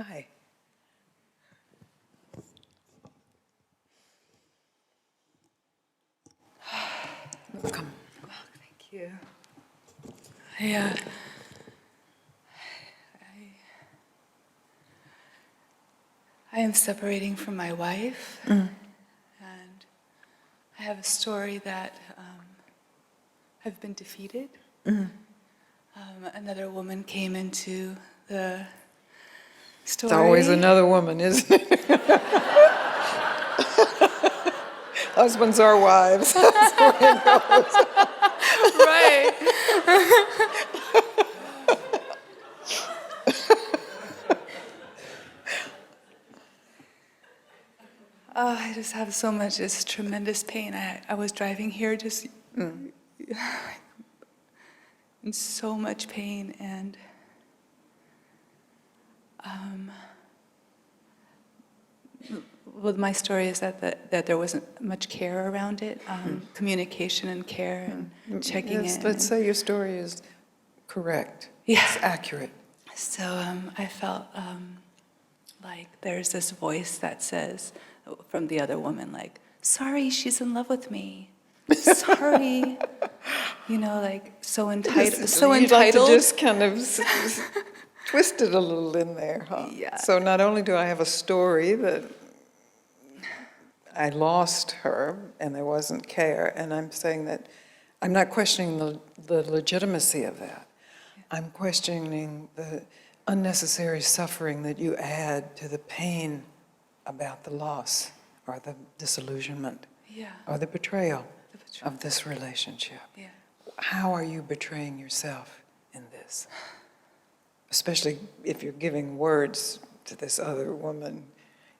Hi. Welcome. Oh, thank you. I am separating from my wife, and I have a story that I've been defeated. Another woman came into the story. It's always another woman, isn't it? Husbands are wives. That's the way it goes. Right. Oh, I just have so much, this tremendous pain. I was driving here just in so much pain, and well, my story is that there wasn't much care around it, communication and care and checking Yes, in. let's say your story is correct. Yeah. It's accurate. So I felt like there's this voice that says, from the other woman, like, sorry, she's in love with me. Sorry. You know, like, so entitled. So You'd entitled. like to just kind of twist it a little in there, huh? Yeah. So not only do I have a story that I lost her and there wasn't care, and I'm saying that I'm not questioning the legitimacy of that. I'm questioning the unnecessary suffering that you add to the pain about the loss or the disillusionment Yeah. or the betrayal The betrayal. of this relationship. Yeah. How are you betraying yourself in this? Especially if you're giving words to this other woman,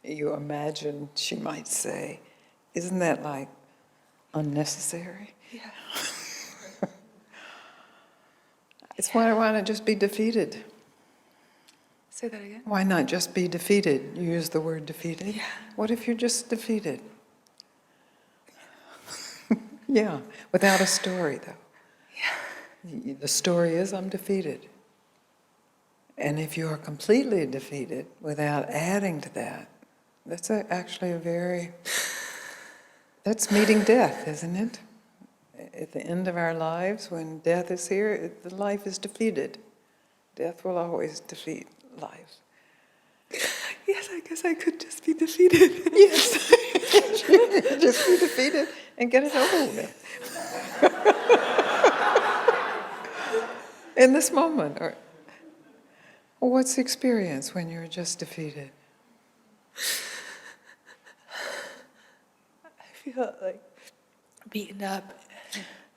you imagine she might say, isn't that like unnecessary? Yeah. It's why I want to just be defeated. Say that again. Why not just be defeated? You use the word defeated. Yeah. What if you're just defeated? Yeah, without a story though. Yeah. The story is I'm defeated. And if you are completely defeated without adding to that, that's actually that's meeting death, isn't it? At the end of our lives, when death is here, the life is defeated. Death will always defeat life. Yes, I guess I could just be defeated. Yes, just be defeated and get it over with. In this moment, or what's the experience when you're just defeated? I feel like beaten up,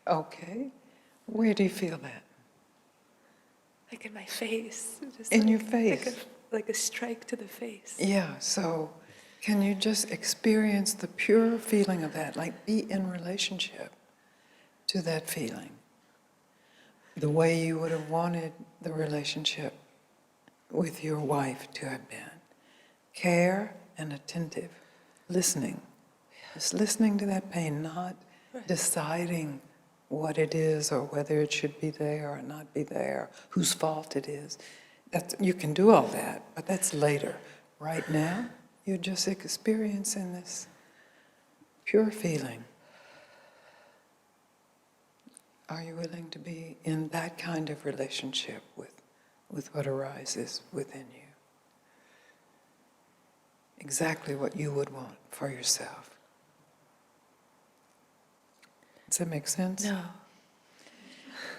Okay, where do you feel that? like in my face. Just In like, your face? Like a strike to the face. Yeah, so can you just experience the pure feeling of that, like be in relationship to that feeling, the way you would have wanted the relationship with your wife to have been. Care and attentive, listening. Just listening to that pain, not deciding what it is or whether it should be there or not be there, whose fault it is. You can do all that, but that's later. Right now, you're just experiencing this pure feeling. Are you willing to be in that kind of relationship with what arises within you? Exactly what you would want for yourself. Does that make sense? No.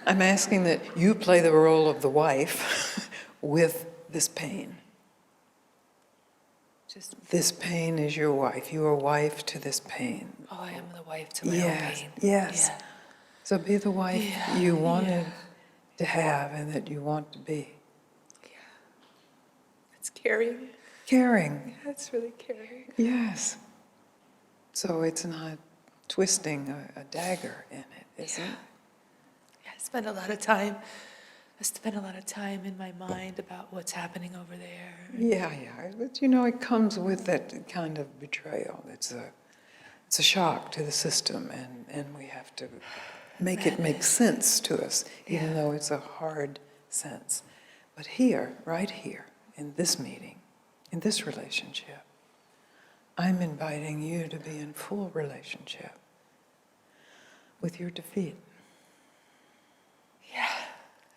I'm asking that you play the role of the wife with this pain. Just, This pain is your wife. You are wife to this pain. oh, I am the wife to my own Yes, pain. yes. Yeah. So be the wife Yeah, you wanted yeah. to have and that you want to be. It's caring. Caring, Yeah, it's really caring. yes. So it's not twisting a dagger in it, is it? Yeah, I spend a lot of time in my mind about what's happening over there. Yeah, yeah. But you know, it comes with that kind of betrayal. It's a shock to the system, and we have to make it make sense to us, even though it's a hard sense. But here, right here, in this meeting, in this relationship. I'm inviting you to be in full relationship with your defeat. Yeah,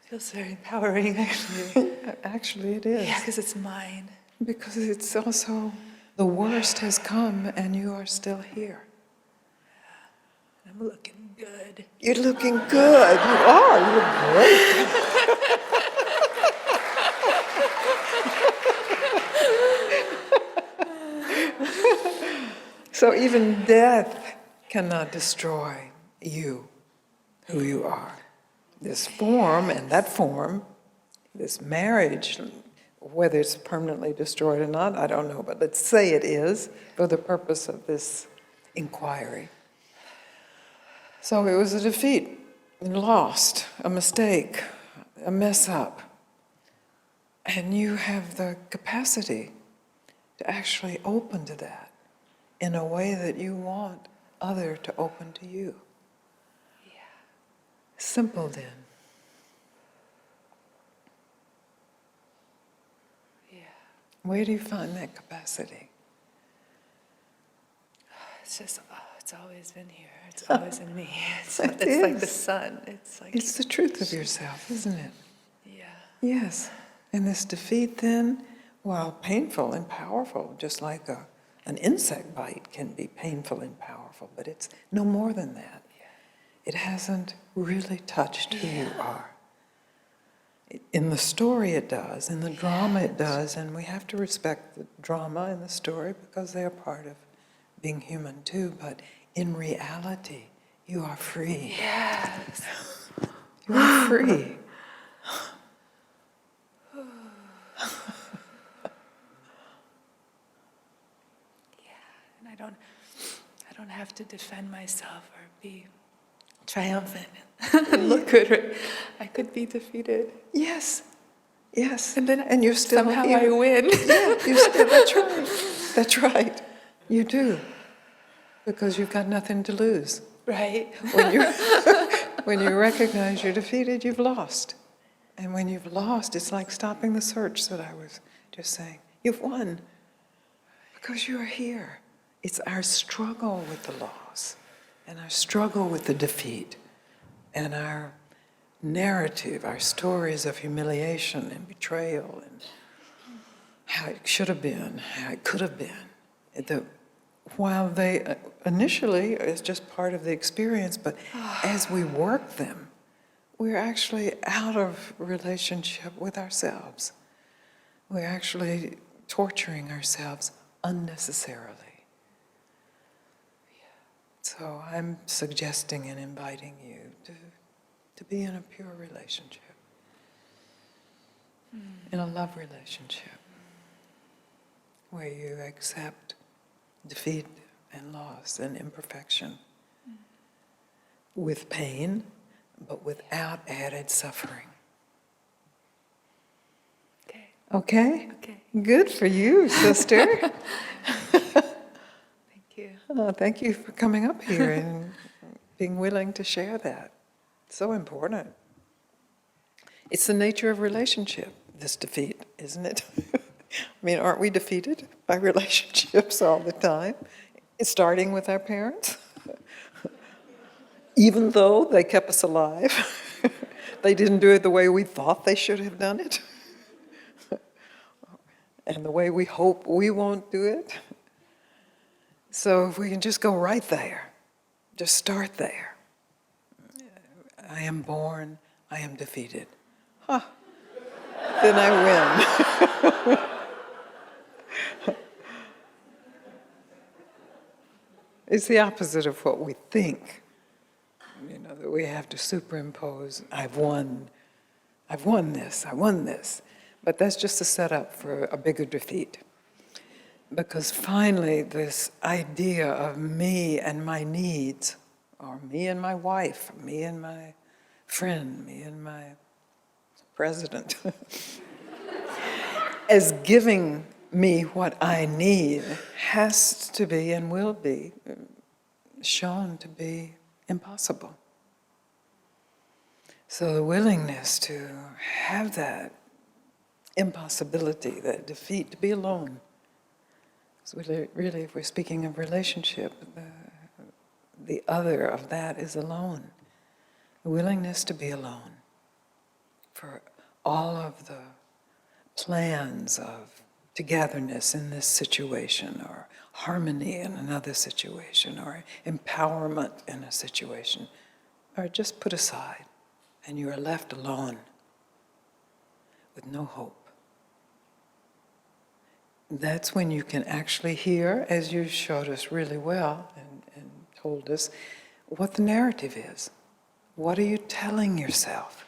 feels very empowering, actually. Actually, it is. Yeah, because it's mine. Because it's also, the worst has come and you are still here. I'm looking good. You're looking good. You are. You look great. So even death cannot destroy you, who you are. This form and that form, this marriage, whether it's permanently destroyed or not, I don't know, but let's say it is for the purpose of this inquiry. So it was a defeat, lost, a mistake, a mess up. And you have the capacity to actually open to that in a way that you want other to open to you. Yeah. Simple then. Yeah. Where do you find that capacity? It's just, it's always been here. It's always in me. It's It like the is. sun. It's like, It's the truth of yourself, isn't it? yeah. Yes. And this defeat then, while painful and powerful, just like an insect bite can be painful and powerful, but it's no more than that. It hasn't really touched who you are. In the story it does, in the drama it does, and we have to respect the drama and the story because they are part of being human too, but in reality, you are free. Yes. You are free. And I don't have to defend myself or be triumphant and look good. Right? I could be defeated. Yes, yes. And then and you're still somehow here. I win. Yeah, you still, that's right. That's right. You do. Because you've got nothing to lose. Right? When you recognize you're defeated, you've lost. And when you've lost, it's like stopping the search that I was just saying. You've won. Because you are here. It's our struggle with the loss, and our struggle with the defeat, and our narrative, our stories of humiliation and betrayal, and how it should have been, how it could have been. While they initially is just part of the experience, but as we work them, we're actually out of relationship with ourselves. We're actually torturing ourselves unnecessarily. So I'm suggesting and inviting you to be in a pure relationship, in a love relationship, where you accept defeat and loss and imperfection with pain, but without added suffering. Okay. Okay? Okay. Good for you, sister. Thank you. Thank you for coming up here and being willing to share that. So important. It's the nature of relationship, this defeat, isn't it? I mean, aren't we defeated by relationships all the time? Starting with our parents. Even though they kept us alive, they didn't do it the way we thought they should have done it. And the way we hope we won't do it. So if we can just go right there, just start there. I am born, I am defeated. Huh. Then I win. It's the opposite of what we think. You know, that we have to superimpose, I've won this. But that's just a setup for a bigger defeat. Because finally, this idea of me and my needs, or me and my wife, me and my friend, me and my president, as giving me what I need, has to be and will be shown to be impossible. So the willingness to have that impossibility, that defeat, to be alone. So really, if we're speaking of relationship, the other of that is alone. The willingness to be alone for all of the plans of togetherness in this situation, or harmony in another situation, or empowerment in a situation, are just put aside, and you are left alone with no hope. That's when you can actually hear, as you showed us really well and told us, what the narrative is. What are you telling yourself?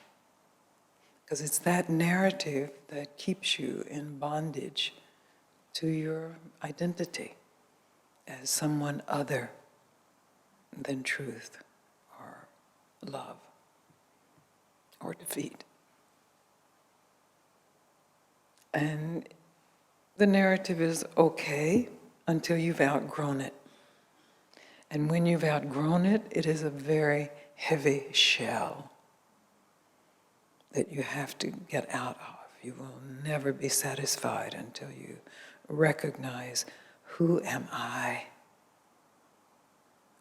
Because it's that narrative that keeps you in bondage to your identity as someone other than truth or love or defeat. And the narrative is okay until you've outgrown it. And when you've outgrown it, it is a very heavy shell that you have to get out of. You will never be satisfied until you recognize, who am I?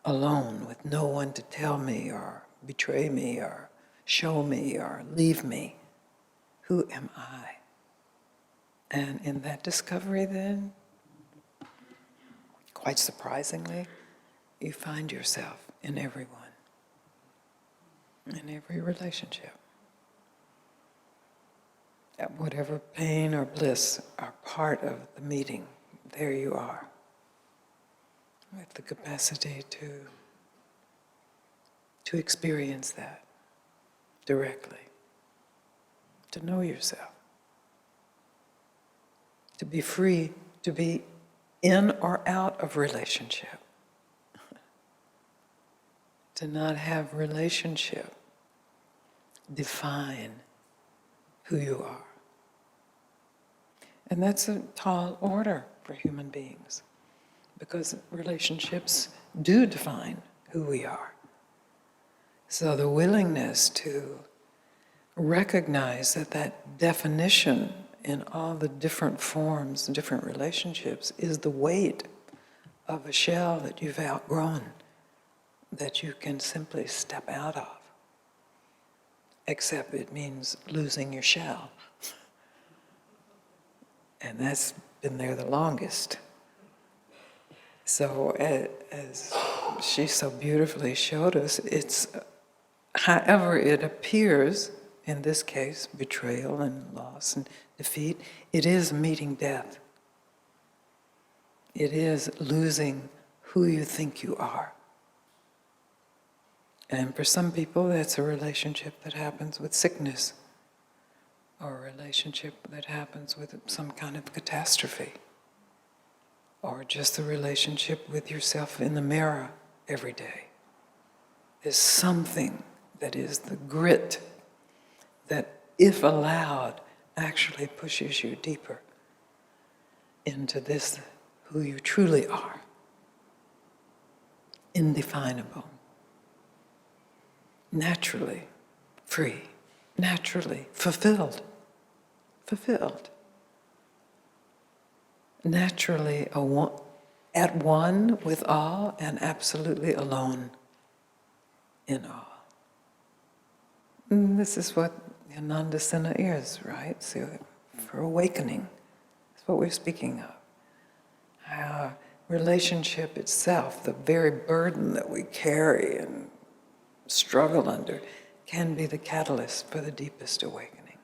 Alone, with no one to tell me or betray me or show me or leave me. Who am I? And in that discovery then, quite surprisingly, you find yourself in everyone, in every relationship. At whatever pain or bliss are part of the meeting, there you are, with the capacity to experience that directly, to know yourself, to be free, to be in or out of relationship, to not have relationship define who you are. And that's a tall order for human beings, because relationships do define who we are. So the willingness to recognize that that definition in all the different forms and different relationships is the weight of a shell that you've outgrown, that you can simply step out of. Except it means losing your shell. And that's been there the longest. So as she so beautifully showed us, it's however it appears, in this case, betrayal and loss and defeat, it is meeting death. It is losing who you think you are. And for some people, that's a relationship that happens with sickness, or a relationship that happens with some kind of catastrophe, or just a relationship with yourself in the mirror every day. There's something that is the grit that, if allowed, actually pushes you deeper into this, who you truly are, indefinable, naturally free, naturally fulfilled, naturally at one with all and absolutely alone in all. And this is what Anandasena is, right? So for awakening, that's what we're speaking of. Our relationship itself, the very burden that we carry and struggle under, can be the catalyst for the deepest awakening.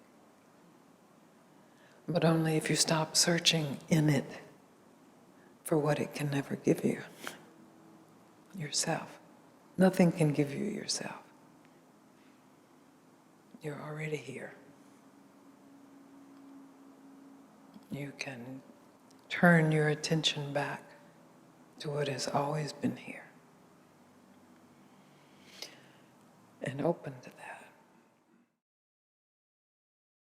But only if you stop searching in it for what it can never give you, yourself. Nothing can give you yourself. You're already here. You can turn your attention back to what has always been here and open to that.